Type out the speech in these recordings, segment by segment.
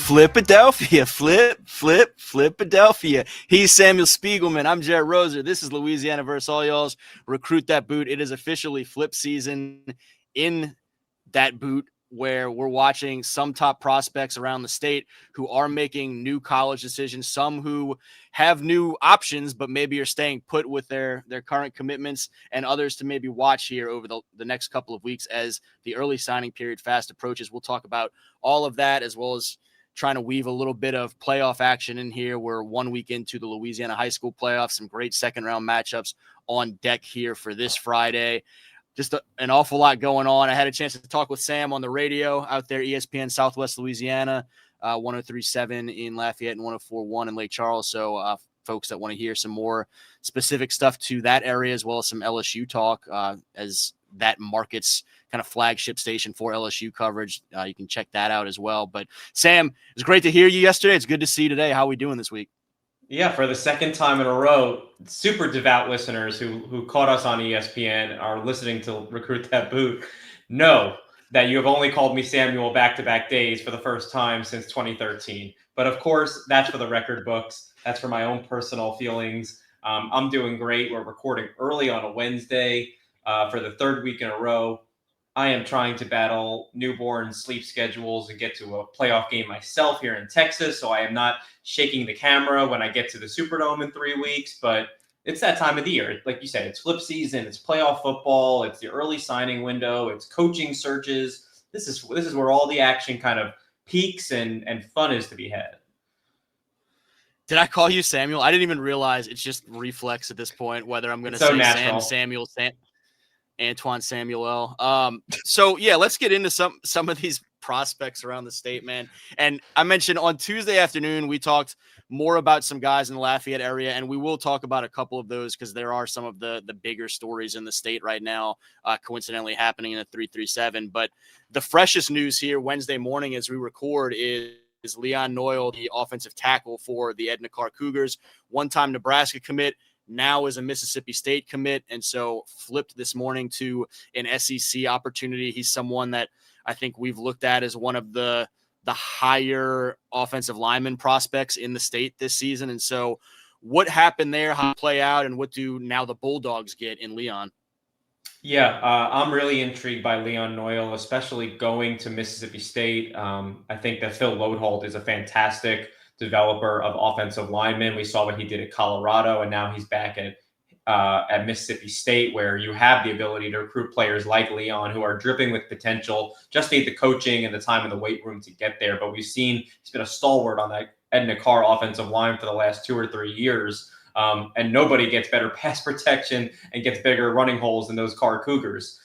Flipadelphia. Flipadelphia. He's Samuel Spiegelman. I'm Jared Roser. This is Louisiana versus all y'all's Recruit That Boot. It is officially flip season in Dat Boot, where we're watching some top prospects around the state who are making new college decisions, some who have new options, but maybe are staying put with their current commitments, and others to maybe watch here over the next couple of weeks as the early signing period fast approaches. We'll talk about all of that, as well as trying to weave a little bit of playoff action in here. We're 1 week into the Louisiana high school playoffs, some great second round matchups on deck here for this Friday. Just an awful lot going on. I had a chance to talk with Sam on the radio out there, ESPN Southwest Louisiana, 103.7 in Lafayette and 104.1 in Lake Charles. So folks that want to hear some more specific stuff to that area, as well as some LSU talk, as that market's kind of flagship station for LSU coverage. You can check that out as well. But Sam, it was great to hear you yesterday. It's good to see you today. How are we doing this week? Yeah, for the second time in a row, super devout listeners who caught us on ESPN are listening to Recruit That Boot know that you have only called me Samuel back-to-back days for the first time since 2013. But of course, that's for the record books. That's for my own personal feelings. I'm doing great. We're recording early on a Wednesday for the third week in a row. I am trying to battle newborn sleep schedules and get to a playoff game myself here in Texas, so I am not shaking the camera when I get to the Superdome in 3 weeks, but it's that time of the year. Like you said, it's flip season, it's playoff football, it's the early signing window, it's coaching searches. This is where all the action kind of peaks and fun is to be had. Did I call you Samuel? I didn't even realize. It's just reflex at this point, whether I'm going to say natural. Samuel, Antoine Samuel. So yeah, let's get into some of these prospects around the state, man. And I mentioned on Tuesday afternoon, we talked more about some guys in the Lafayette area, and we will talk about a couple of those because there are some of the bigger stories in the state right now, coincidentally happening in the 337. But the freshest news here Wednesday morning as we record is Leon Noyle, the offensive tackle for the Edna Carr Cougars, one-time Nebraska commit, now is a Mississippi State commit, and so flipped this morning to an SEC opportunity. He's someone that I think we've looked at as one of the higher offensive lineman prospects in the state this season. And so what happened there, how to play out, and what do now the Bulldogs get in Leon? Yeah, I'm really intrigued by Leon Noyle, especially going to Mississippi State. I think that Phil Loadholt is a fantastic developer of offensive linemen. We saw what he did at Colorado, and now he's back at Mississippi State, where you have the ability to recruit players like Leon who are dripping with potential. Just need the coaching and the time in the weight room to get there. But we've seen he's been a stalwart on that Edna Carr offensive line for the last 2 or 3 years. And nobody gets better pass protection and gets bigger running holes than those Carr Cougars.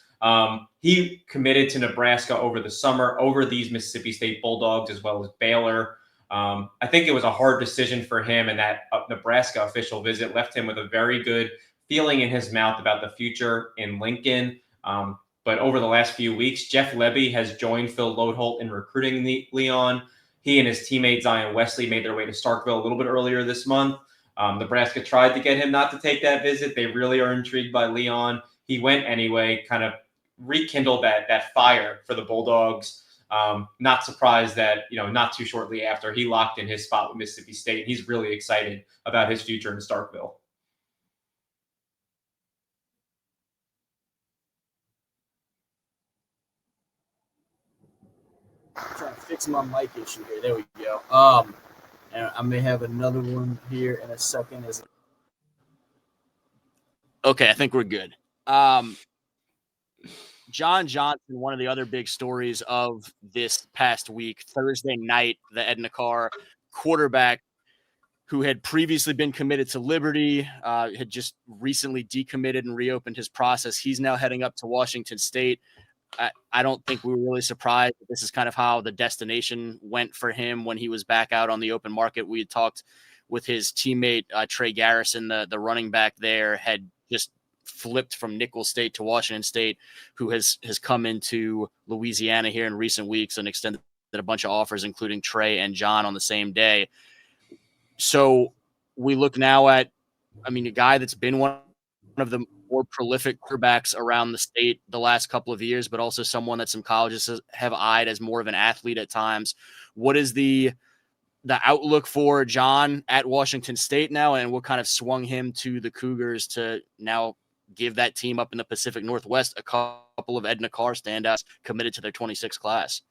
He committed to Nebraska over the summer, over these Mississippi State Bulldogs, as well as Baylor. I think it was a hard decision for him, and that Nebraska official visit left him with a very good feeling in his mouth about the future in Lincoln. But over the last few weeks, Jeff Lebby has joined Phil Loadholt in recruiting Leon. He and his teammate Zion Wesley made their way to Starkville a little bit earlier this month. Nebraska tried to get him not to take that visit. They really are intrigued by Leon. He went anyway, kind of rekindled that fire for the Bulldogs. Not surprised that, not too shortly after, he locked in his spot with Mississippi State. He's really excited about his future in Starkville. I'm trying to fix my mic issue here. There we go. And I may have another one here in a second. Okay, I think we're good. John Johnson, one of the other big stories of this past week, Thursday night, the Edna Carr quarterback who had previously been committed to Liberty, had just recently decommitted and reopened his process. He's now heading up to Washington State. I don't think we were really surprised. This is kind of how the destination went for him when he was back out on the open market. We had talked with his teammate, Trey Garrison, the running back there, had just flipped from Nicholls State to Washington State, who has come into Louisiana here in recent weeks and extended a bunch of offers, including Trey and John on the same day. So we look now at, a guy that's been one of the more prolific quarterbacks around the state the last couple of years, but also someone that some colleges have eyed as more of an athlete at times. What is the outlook for John at Washington State now, and what kind of swung him to the Cougars to now give that team up in the Pacific Northwest a couple of Edna Carr standouts committed to their 26 class?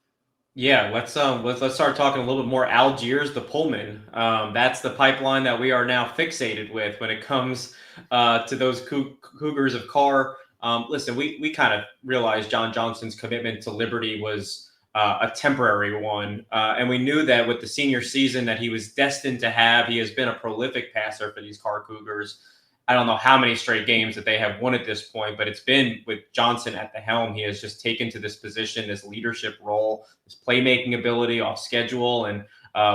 Yeah, let's start talking a little bit more Algiers to Pullman. That's the pipeline that we are now fixated with when it comes to those Cougars of Carr. Listen, we kind of realized John Johnson's commitment to Liberty was a temporary one, and we knew that with the senior season that he was destined to have. He has been a prolific passer for these Carr Cougars. I don't know how many straight games that they have won at this point, but it's been with Johnson at the helm. He has just taken to this position, this leadership role, this playmaking ability off schedule, and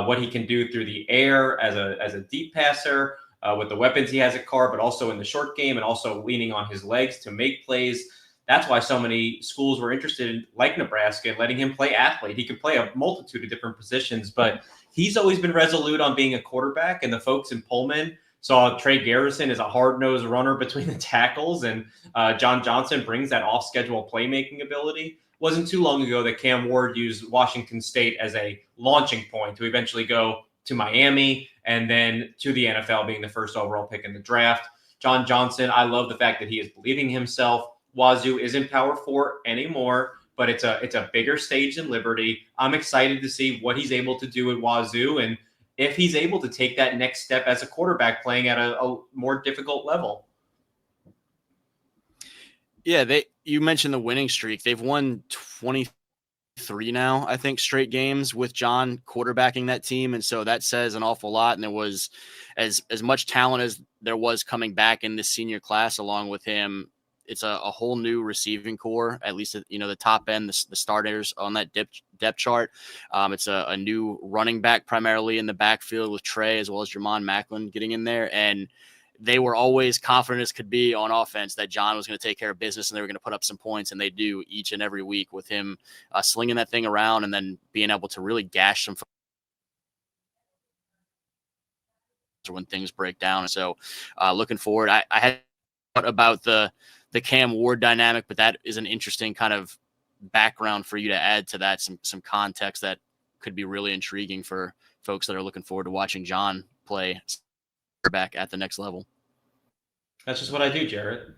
what he can do through the air as a deep passer with the weapons he has at Carr, but also in the short game and also leaning on his legs to make plays. That's why so many schools were interested in, like Nebraska, letting him play athlete. He could play a multitude of different positions, but he's always been resolute on being a quarterback, and the folks in Pullman saw Trey Garrison as a hard-nosed runner between the tackles, and John Johnson brings that off-schedule playmaking ability. Wasn't too long ago that Cam Ward used Washington State as a launching point to eventually go to Miami and then to the NFL, being the first overall pick in the draft. John Johnson, I love the fact that he is believing himself. Wazoo isn't Power 4 anymore, but it's a bigger stage than Liberty. I'm excited to see what he's able to do at Wazoo, and if he's able to take that next step as a quarterback playing at a more difficult level. Yeah, you mentioned the winning streak. They've won 23 now, I think, straight games with John quarterbacking that team, and so that says an awful lot. And there was as much talent as there was coming back in this senior class along with him. It's a whole new receiving core, at least, the top end, the starters on that depth chart. It's a new running back primarily in the backfield with Trey as well as Jermon Macklin getting in there. And they were always confident as could be on offense that John was going to take care of business and they were going to put up some points, and they do each and every week with him slinging that thing around and then being able to really gash some when things break down. So looking forward, I had thought about the Cam Ward dynamic, but that is an interesting kind of background for you to add to that, some context that could be really intriguing for folks that are looking forward to watching John play back at the next level. That's just what I do, Jarrett.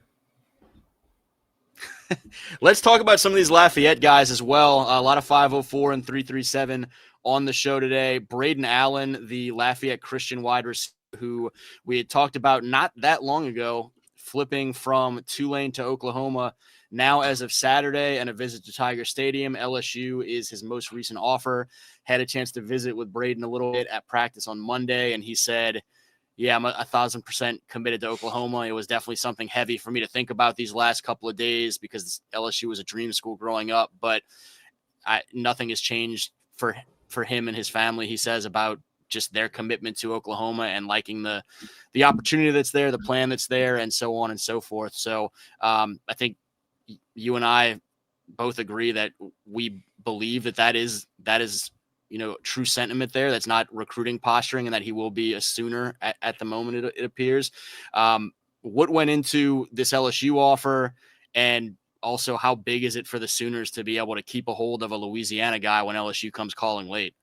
Let's talk about some of these Lafayette guys as well. A lot of 504 and 337 on the show today. Braden Allen, the Lafayette Christian wide receiver who we had talked about not that long ago, flipping from Tulane to Oklahoma now as of Saturday, and a visit to Tiger Stadium. LSU is his most recent offer. Had a chance to visit with Braden a little bit at practice on Monday, and he said, yeah, I'm 1,000% committed to Oklahoma. It was definitely something heavy for me to think about these last couple of days because LSU was a dream school growing up, but nothing has changed for him and his family, he says, about just their commitment to Oklahoma and liking the opportunity that's there, the plan that's there, and so on and so forth. So I think you and I both agree that we believe that is true sentiment there. That's not recruiting posturing, and that he will be a Sooner at the moment, it appears. What went into this LSU offer, and also how big is it for the Sooners to be able to keep a hold of a Louisiana guy when LSU comes calling late?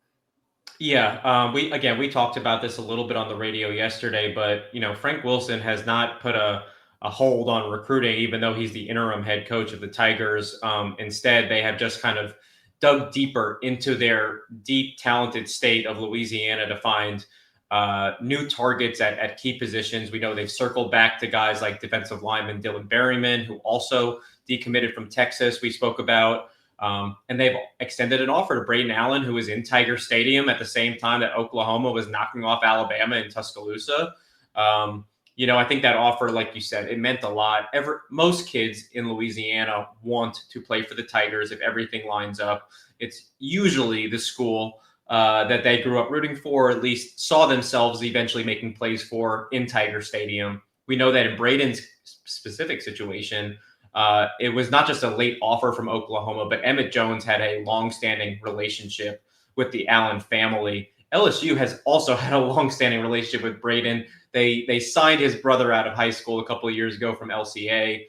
Yeah, we talked about this a little bit on the radio yesterday, but Frank Wilson has not put a hold on recruiting, even though he's the interim head coach of the Tigers. Instead, they have just kind of dug deeper into their deep, talented state of Louisiana to find new targets at key positions. We know they've circled back to guys like defensive lineman Dylan Berryman, who also decommitted from Texas, we spoke about. And they've extended an offer to Braden Allen, who was in Tiger Stadium at the same time that Oklahoma was knocking off Alabama in Tuscaloosa. I think that offer, like you said, it meant a lot. Most kids in Louisiana want to play for the Tigers if everything lines up. It's usually the school that they grew up rooting for, or at least saw themselves eventually making plays for in Tiger Stadium. We know that in Braden's specific situation, it was not just a late offer from Oklahoma, but Emmett Jones had a long-standing relationship with the Allen family. LSU has also had a long-standing relationship with Braden. They signed his brother out of high school a couple of years ago from LCA.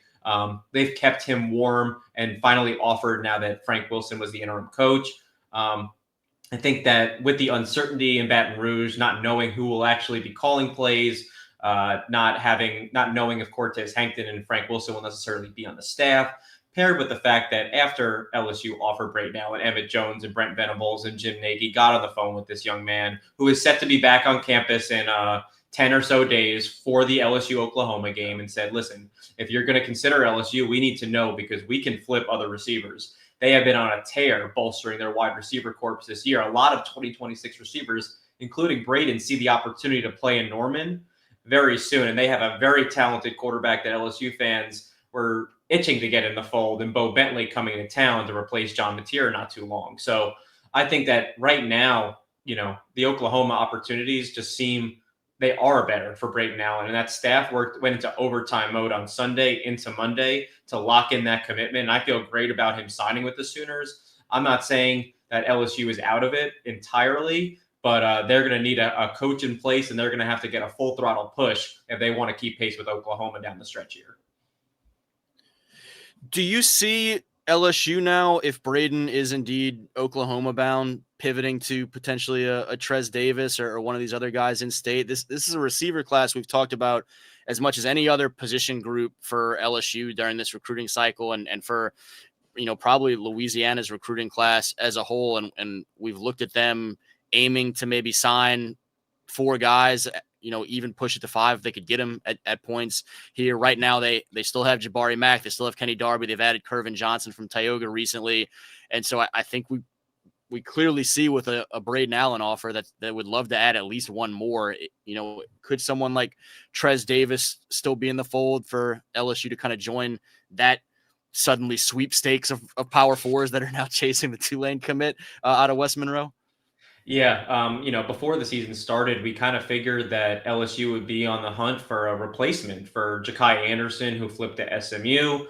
They've kept him warm and finally offered now that Frank Wilson was the interim coach. I think that with the uncertainty in Baton Rouge, not knowing who will actually be calling plays, not knowing if Cortez Hankton and Frank Wilson will necessarily be on the staff, paired with the fact that after LSU offered Bradenell and Emmett Jones and Brent Venables and Jim Nagy got on the phone with this young man who is set to be back on campus in 10 or so days for the LSU-Oklahoma game and said, listen, if you're going to consider LSU, we need to know because we can flip other receivers. They have been on a tear bolstering their wide receiver corps this year. A lot of 2026 receivers, including Braden, see the opportunity to play in Norman very soon. And they have a very talented quarterback that LSU fans were itching to get in the fold, and Bo Bentley coming to town to replace John Mateer not too long. So I think that right now, the Oklahoma opportunities just seem they are better for Braden Allen. And that staff went into overtime mode on Sunday into Monday to lock in that commitment. And I feel great about him signing with the Sooners. I'm not saying that LSU is out of it entirely, but they're going to need a coach in place, and they're going to have to get a full throttle push if they want to keep pace with Oklahoma down the stretch here. Do you see LSU now, if Braden is indeed Oklahoma bound, pivoting to potentially a Trez Davis or one of these other guys in state? This is a receiver class we've talked about as much as any other position group for LSU during this recruiting cycle, and for probably Louisiana's recruiting class as a whole. And we've looked at them aiming to maybe sign 4 guys, even push it to 5 if they could get him at points here. Right now, they still have Jabari Mack. They still have Kenny Darby. They've added Kervin Johnson from Tioga recently. And so I think we clearly see with a Braden Allen offer that would love to add at least one more. Could someone like Trez Davis still be in the fold for LSU to kind of join that suddenly sweepstakes of Power Fours that are now chasing the Tulane commit out of West Monroe? Yeah. Before the season started, we kind of figured that LSU would be on the hunt for a replacement for Ja'Kai Anderson, who flipped to SMU.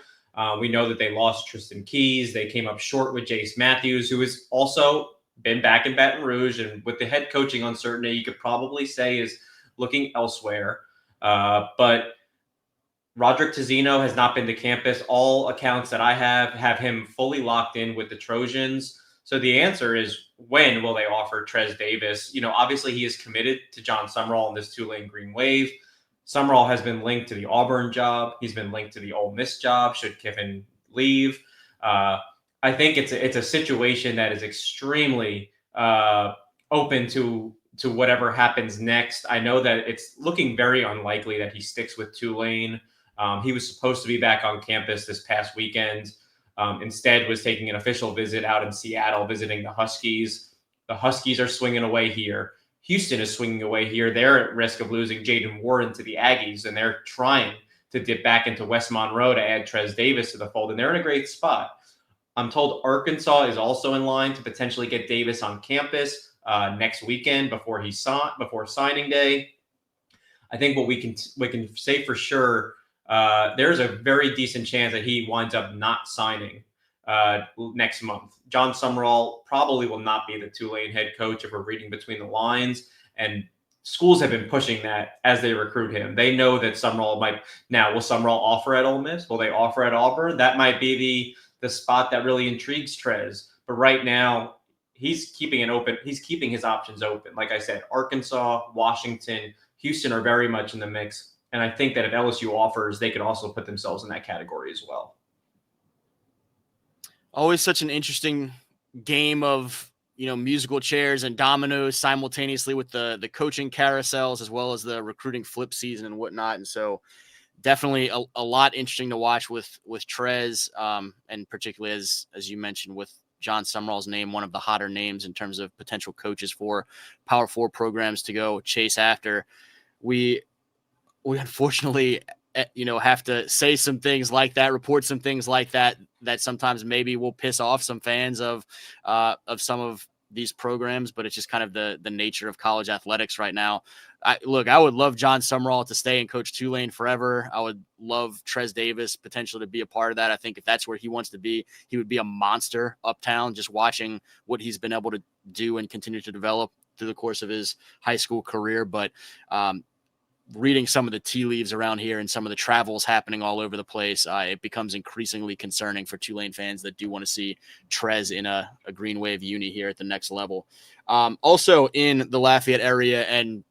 We know that they lost Tristan Keys. They came up short with Jace Matthews, who has also been back in Baton Rouge. And with the head coaching uncertainty, you could probably say is looking elsewhere. But Roderick Tizino has not been to campus. All accounts that I have him fully locked in with the Trojans. So the answer is, when will they offer Trez Davis? Obviously he is committed to John Sumrall in this Tulane Green Wave. Sumrall has been linked to the Auburn job. He's been linked to the Ole Miss job should Kiffin leave. I think it's a situation that is extremely open to whatever happens next. I know that it's looking very unlikely that he sticks with Tulane. He was supposed to be back on campus this past weekend. Instead was taking an official visit out in Seattle, visiting the Huskies. The Huskies are swinging away here. Houston is swinging away here. They're at risk of losing Jaden Warren to the Aggies, and they're trying to dip back into West Monroe to add Trez Davis to the fold, and they're in a great spot. I'm told Arkansas is also in line to potentially get Davis on campus next weekend before signing day. I think what we can say for sure, there's a very decent chance that he winds up not signing next month. John Sumrall probably will not be the Tulane head coach if we're reading between the lines. And schools have been pushing that as they recruit him. They know that Sumrall will Sumrall offer at Ole Miss? Will they offer at Auburn? That might be the spot that really intrigues Trez. But right now, he's keeping his options open. Like I said, Arkansas, Washington, Houston are very much in the mix. And I think that if LSU offers, they could also put themselves in that category as well. Always such an interesting game of, musical chairs and dominoes simultaneously with the coaching carousels as well as the recruiting flip season and whatnot. And so definitely a lot interesting to watch with Trez, and particularly as you mentioned with John Sumrall's name, one of the hotter names in terms of potential coaches for Power 4 programs to go chase after. We unfortunately, have to say some things like that, report some things like that sometimes maybe will piss off some fans of some of these programs, but it's just kind of the nature of college athletics right now. I would love John Sumrall to stay and coach Tulane forever. I would love Trez Davis potentially to be a part of that. I think if that's where he wants to be, he would be a monster uptown, just watching what he's been able to do and continue to develop through the course of his high school career. But reading some of the tea leaves around here and some of the travels happening all over the place, it becomes increasingly concerning for Tulane fans that do want to see Trez in a Green Wave uni here at the next level. Also in the Lafayette area, and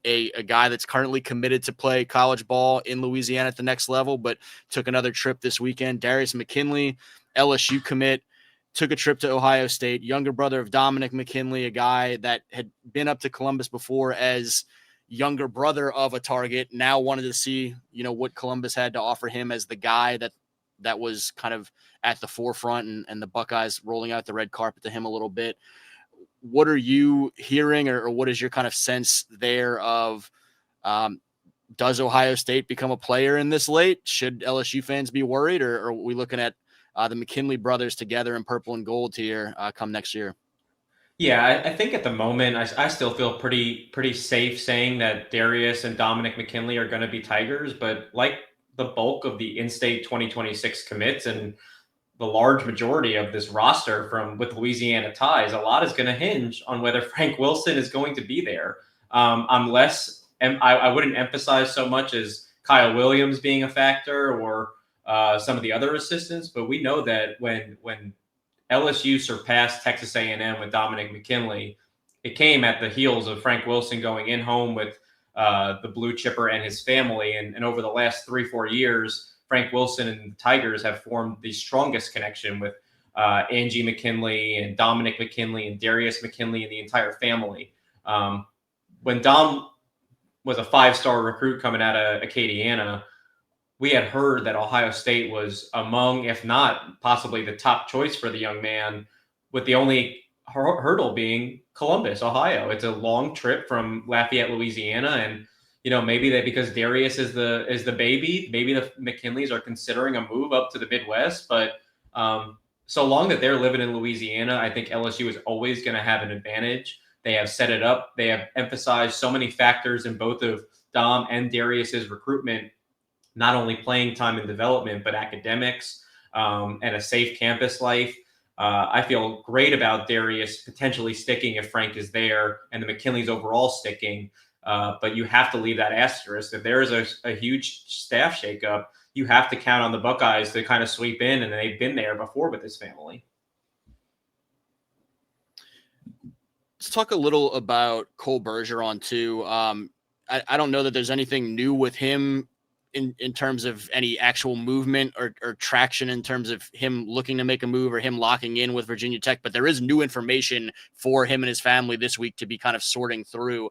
a guy that's currently committed to play college ball in Louisiana at the next level, but took another trip this weekend. Darius McKinley, LSU commit, took a trip to Ohio State, younger brother of Dominic McKinley, a guy that had been up to Columbus before as younger brother of a target, now wanted to see, what Columbus had to offer him as the guy that was kind of at the forefront, and the Buckeyes rolling out the red carpet to him a little bit. What are you hearing, or what is your kind of sense there of, does Ohio State become a player in this late? Should LSU fans be worried, or are we looking at the McKinley brothers together in purple and gold here come next year? Yeah, I think at the moment I still feel pretty safe saying that Darius and Dominic McKinley are going to be Tigers, but like the bulk of the in-state 2026 commits and the large majority of this roster with Louisiana ties, a lot is going to hinge on whether Frank Wilson is going to be there. I wouldn't emphasize so much as Kyle Williams being a factor or some of the other assistants, but we know that when LSU surpassed Texas A&M with Dominic McKinley, it came at the heels of Frank Wilson going in home with the blue chipper and his family. And over the last 3-4 years, Frank Wilson and the Tigers have formed the strongest connection with Angie McKinley and Dominic McKinley and Darius McKinley and the entire family. When Dom was a 5-star recruit coming out of Acadiana, we had heard that Ohio State was among, if not possibly the top choice for the young man, with the only hurdle being Columbus, Ohio. It's a long trip from Lafayette, Louisiana, and maybe that because Darius is the baby, maybe the McKinleys are considering a move up to the Midwest. But so long that they're living in Louisiana, I think LSU is always going to have an advantage. They have set it up. They have emphasized so many factors in both of Dom and Darius's recruitment, not only playing time and development, but academics and a safe campus life. I feel great about Darius potentially sticking if Frank is there and the McKinleys overall sticking. But you have to leave that asterisk. If there is a huge staff shakeup, you have to count on the Buckeyes to kind of sweep in, and they've been there before with this family. Let's talk a little about Cole Bergeron too. I don't know that there's anything new with him in terms of any actual movement or traction in terms of him looking to make a move or him locking in with Virginia Tech, but there is new information for him and his family this week to be kind of sorting through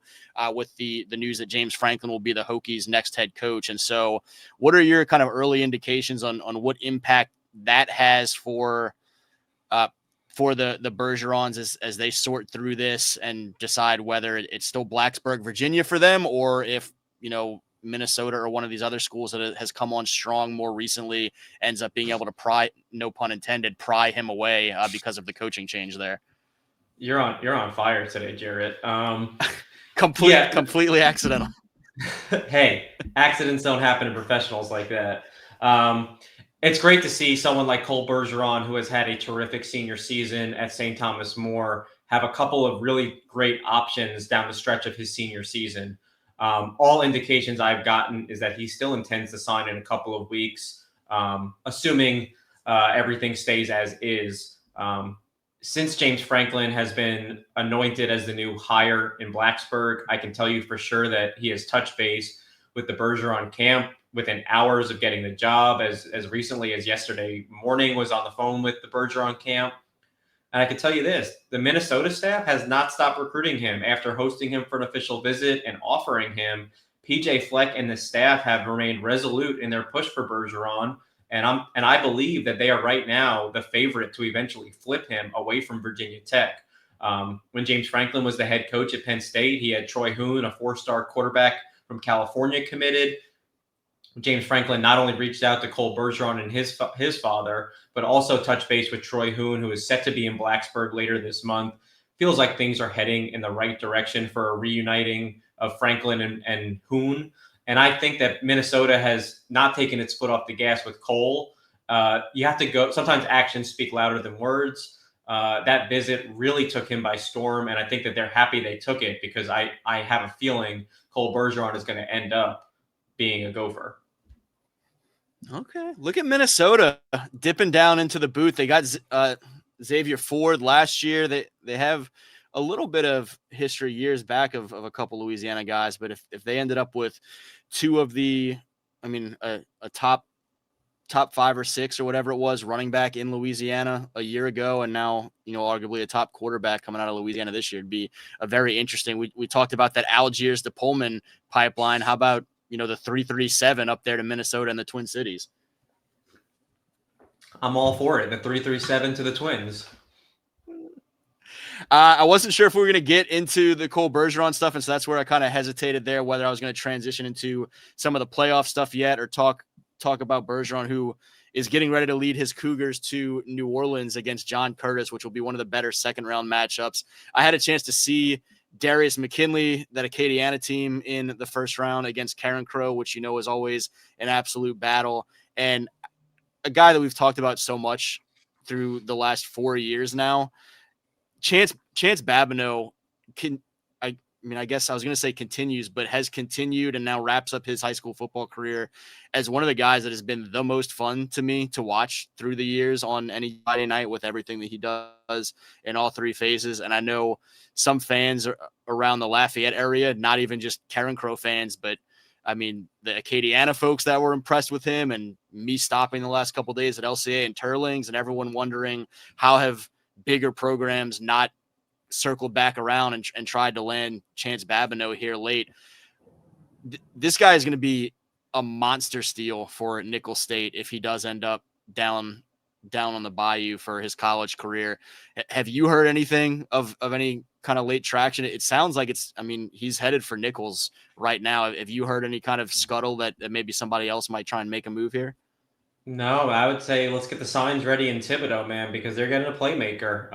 with the news that James Franklin will be the Hokies' next head coach. And so what are your kind of early indications on what impact that has for the Bergerons as they sort through this and decide whether it's still Blacksburg, Virginia for them, or if, Minnesota or one of these other schools that has come on strong more recently ends up being able to pry, no pun intended, pry him away because of the coaching change there. You're on fire today, Jarrett. Completely accidental. Hey, accidents don't happen to professionals like that. It's great to see someone like Cole Bergeron, who has had a terrific senior season at St. Thomas More, have a couple of really great options down the stretch of his senior season. All indications I've gotten is that he still intends to sign in a couple of weeks, assuming everything stays as is. Since James Franklin has been anointed as the new hire in Blacksburg, I can tell you for sure that he has touched base with the Bergeron camp within hours of getting the job. As recently as yesterday morning, was on the phone with the Bergeron camp. And I can tell you this, the Minnesota staff has not stopped recruiting him after hosting him for an official visit and offering him. PJ Fleck and the staff have remained resolute in their push for Bergeron. And I believe that they are right now the favorite to eventually flip him away from Virginia Tech. When James Franklin was the head coach at Penn State, he had Troy Hoon, a 4-star quarterback from California, committed. James Franklin not only reached out to Cole Bergeron and his father, but also touched base with Troy Hoon, who is set to be in Blacksburg later this month. Feels like things are heading in the right direction for a reuniting of Franklin and Hoon. And I think that Minnesota has not taken its foot off the gas with Cole. You have to go. Sometimes actions speak louder than words. That visit really took him by storm, and I think that they're happy they took it because I have a feeling Cole Bergeron is going to end up being a Gopher. Okay. Look at Minnesota dipping down into the boot. They got Xavier Ford last year. They have a little bit of history years back of a couple Louisiana guys, but if they ended up with two of the, a top 5 or 6 or whatever it was running back in Louisiana a year ago, and now, arguably a top quarterback coming out of Louisiana this year, it'd be a very interesting. We talked about that Algiers to Pullman pipeline. How about, the 337 up there to Minnesota and the Twin Cities? I'm all for it. The 337 to the Twins. I wasn't sure if we were going to get into the Cole Bergeron stuff, and so that's where I kind of hesitated there, whether I was going to transition into some of the playoff stuff yet or talk about Bergeron, who is getting ready to lead his Cougars to New Orleans against John Curtis, which will be one of the better second-round matchups. I had a chance to see Darius McKinley, that Acadiana team, in the first round against Karen Crow, which is always an absolute battle. And a guy that we've talked about so much through the last 4 years now, Chance Babineau I guess I was going to say continues, but has continued and now wraps up his high school football career as one of the guys that has been the most fun to me to watch through the years on any Friday night, with everything that he does in all 3 phases. And I know some fans around the Lafayette area, not even just Karen Crow fans, but the Acadiana folks that were impressed with him, and me stopping the last couple of days at LCA and Turlings, and everyone wondering how have bigger programs not circled back around and tried to land Chance Babineau here late. This guy is going to be a monster steal for Nicholls State if he does end up down on the bayou for his college career. Have you heard anything of any kind of late traction? It sounds like he's headed for Nicholls right now. Have you heard any kind of scuttle that maybe somebody else might try and make a move here? No, I would say let's get the signs ready in Thibodeau, man, because they're getting a playmaker.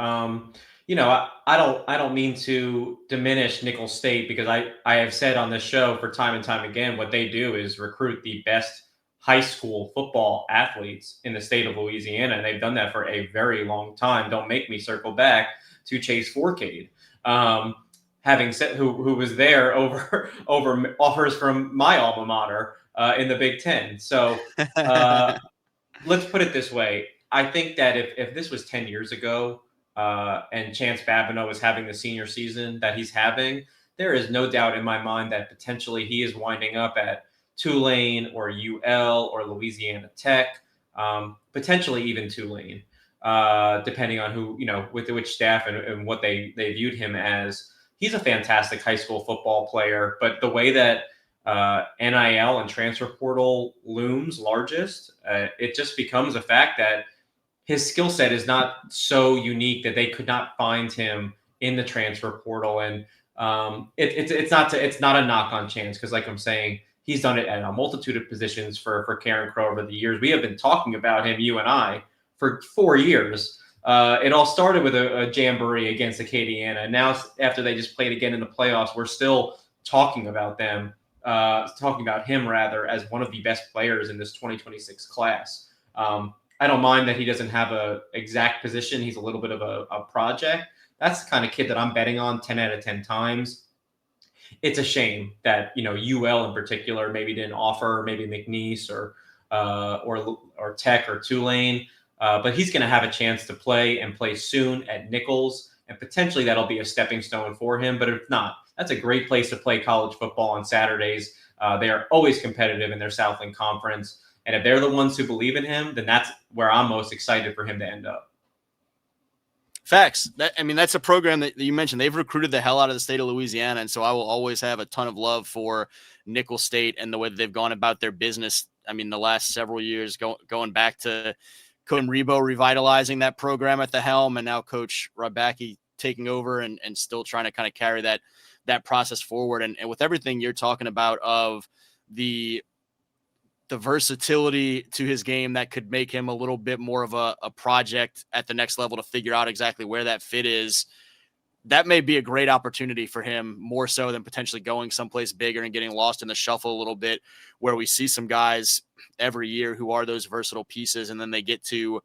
I don't mean to diminish Nicholls State, because I have said on this show for time and time again, what they do is recruit the best high school football athletes in the state of Louisiana, and they've done that for a very long time. Don't make me circle back to Chase Forcade, having said who was there over offers from my alma mater in the Big Ten. So let's put it this way. I think that if this was 10 years ago, and Chance Babineau is having the senior season that he's having, there is no doubt in my mind that potentially he is winding up at Tulane or UL or Louisiana Tech, potentially even Tulane, depending on who, with which staff and what they viewed him as. He's a fantastic high school football player, but the way that NIL and transfer portal looms largest, it just becomes a fact that his skill set is not so unique that they could not find him in the transfer portal. And it's not a knock on Chance, because like I'm saying, he's done it at a multitude of positions for Karen Crow over the years. We have been talking about him, you and I, for 4 years. It all started with a jamboree against Acadiana. Now, after they just played again in the playoffs, we're still talking about him rather, as one of the best players in this 2026 class. I don't mind that he doesn't have a exact position. He's a little bit of a project. That's the kind of kid that I'm betting on 10 out of 10 times. It's a shame that, UL in particular maybe didn't offer, maybe McNeese or Tech or Tulane. But he's going to have a chance to play soon at Nicholls, and potentially that'll be a stepping stone for him. But if not, that's a great place to play college football on Saturdays. They are always competitive in their Southland Conference. And if they're the ones who believe in him, then that's where I'm most excited for him to end up. Facts. That's a program that you mentioned. They've recruited the hell out of the state of Louisiana, and so I will always have a ton of love for Nicholls State and the way that they've gone about their business. The last several years, going back to Coach Rebo revitalizing that program at the helm, and now Coach Rabacki taking over and still trying to kind of carry that process forward. And with everything you're talking about of the versatility to his game that could make him a little bit more of a project at the next level to figure out exactly where that fit is, that may be a great opportunity for him, more so than potentially going someplace bigger and getting lost in the shuffle a little bit, where we see some guys every year who are those versatile pieces, and then they get to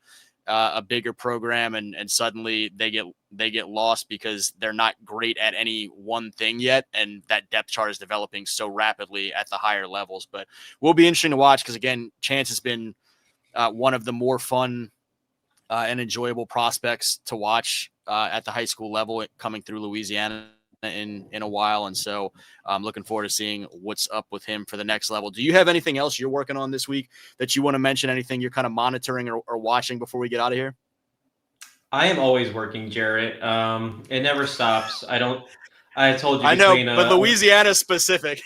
a bigger program and suddenly they get lost because they're not great at any one thing yet, and that depth chart is developing so rapidly at the higher levels. But will be interesting to watch because, again, Chance has been one of the more fun and enjoyable prospects to watch at the high school level coming through Louisiana in a while. And so I'm looking forward to seeing what's up with him for the next level. Do you have anything else you're working on this week that you want to mention? Anything you're kind of monitoring or watching before we get out of here? I am always working, Jarrett. It never stops. I told you I know, between but Louisiana specific.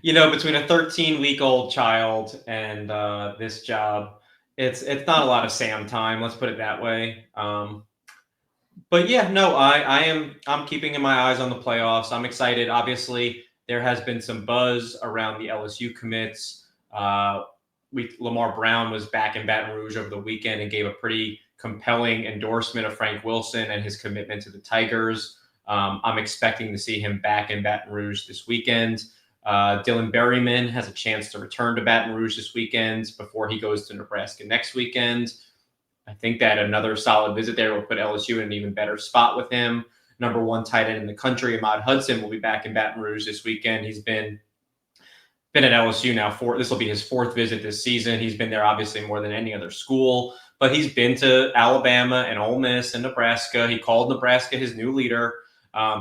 between a 13-week-old child and this job, it's not a lot of Sam time. Let's put it that way. But yeah, no, I'm keeping my eyes on the playoffs. I'm excited. Obviously, there has been some buzz around the LSU commits. Lamar Brown was back in Baton Rouge over the weekend and gave a pretty compelling endorsement of Frank Wilson and his commitment to the Tigers. I'm expecting to see him back in Baton Rouge this weekend. Dylan Berryman has a chance to return to Baton Rouge this weekend before he goes to Nebraska next weekend. I think that another solid visit there will put LSU in an even better spot with him. Number one tight end in the country, Ahmad Hudson, will be back in Baton Rouge this weekend. He's been at LSU now this will be his fourth visit this season. He's been there obviously more than any other school, but he's been to Alabama and Ole Miss and Nebraska. He called Nebraska his new leader.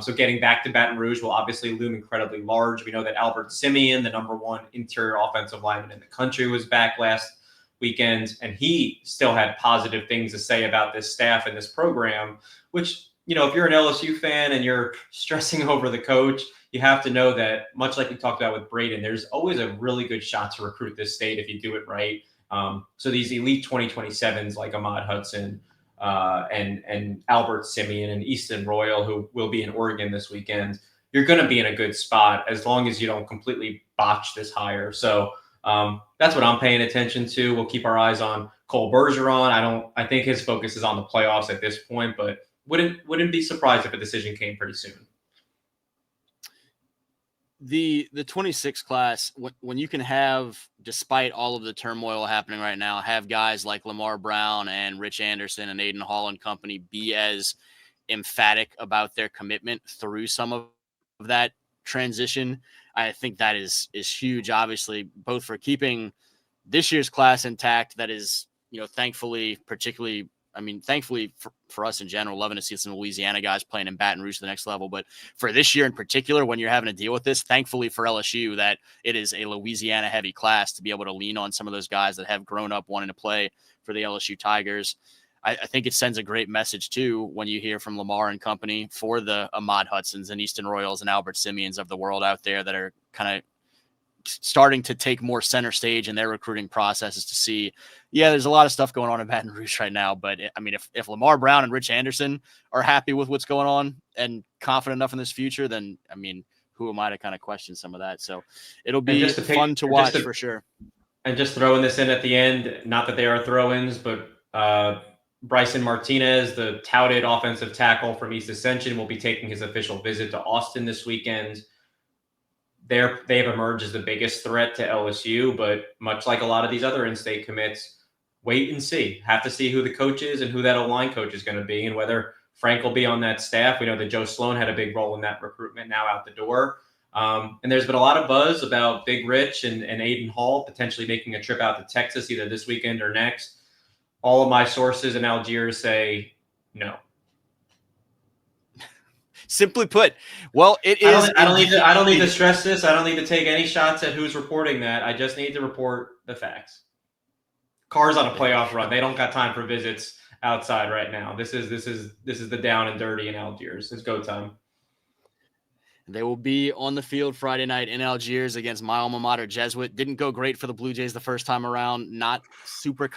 So getting back to Baton Rouge will obviously loom incredibly large. We know that Albert Simeon, the number one interior offensive lineman in the country, was back last weekend, and he still had positive things to say about this staff and this program, which, if you're an LSU fan and you're stressing over the coach, you have to know that, much like we talked about with Braden, there's always a really good shot to recruit this state if you do it right. So these elite 2027s like Ahmad Hudson and Albert Simeon and Easton Royal, who will be in Oregon this weekend, you're going to be in a good spot as long as you don't completely botch this hire. So that's what I'm paying attention to. We'll keep our eyes on Cole Bergeron. I think his focus is on the playoffs at this point, but wouldn't be surprised if a decision came pretty soon. The 26 class, when you can have, despite all of the turmoil happening right now, have guys like Lamar Brown and Rich Anderson and Aiden Hall and company be as emphatic about their commitment through some of that transition, I think that is huge, obviously, both for keeping this year's class intact. That is, thankfully, particularly, thankfully for us in general, loving to see some Louisiana guys playing in Baton Rouge to the next level. But for this year in particular, when you're having to deal with this, thankfully for LSU, that it is a Louisiana heavy class to be able to lean on some of those guys that have grown up wanting to play for the LSU Tigers. I think it sends a great message too when you hear from Lamar and company for the Ahmad Hudsons and Easton Royals and Albert Simeons of the world out there that are kind of starting to take more center stage in their recruiting processes to see, there's a lot of stuff going on in Baton Rouge right now. But if Lamar Brown and Rich Anderson are happy with what's going on and confident enough in this future, then, who am I to kind of question some of that? So it'll be fun to watch for sure. And just throwing this in at the end, not that they are throw-ins, but Bryson Martinez, the touted offensive tackle from East Ascension, will be taking his official visit to Austin this weekend. They've emerged as the biggest threat to LSU, but much like a lot of these other in-state commits, wait and see. Have to see who the coach is and who that O-line coach is going to be and whether Frank will be on that staff. We know that Joe Sloan had a big role in that recruitment, now out the door. And there's been a lot of buzz about Big Rich and Aiden Hall potentially making a trip out to Texas either this weekend or next. All of my sources in Algiers say no. Simply put, well, it is. I don't need to stress this. I don't need to take any shots at who's reporting that. I just need to report the facts. Car's on a playoff run. They don't got time for visits outside right now. This is the down and dirty in Algiers. It's go time. They will be on the field Friday night in Algiers against my alma mater, Jesuit. Didn't go great for the Blue Jays the first time around. Not super.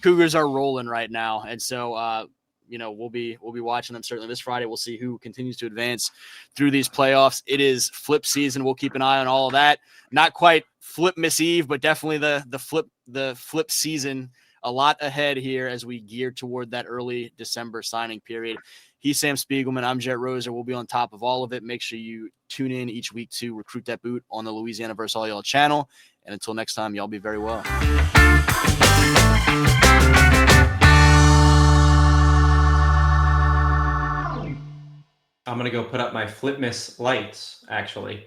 Cougars are rolling right now, and so we'll be watching them certainly this Friday. We'll see who continues to advance through these playoffs. It is flip season. We'll keep an eye on all of that. Not quite flip Miss Eve, but definitely the flip season a lot ahead here as we gear toward that early December signing period. He's Sam Spiegelman. I'm Jet Roser. We'll be on top of all of it. Make sure you tune in each week to Recruit That Boot on the Louisiana vs. All Y'all channel. And until next time, y'all be very well. I'm going to go put up my Flipmas lights, actually.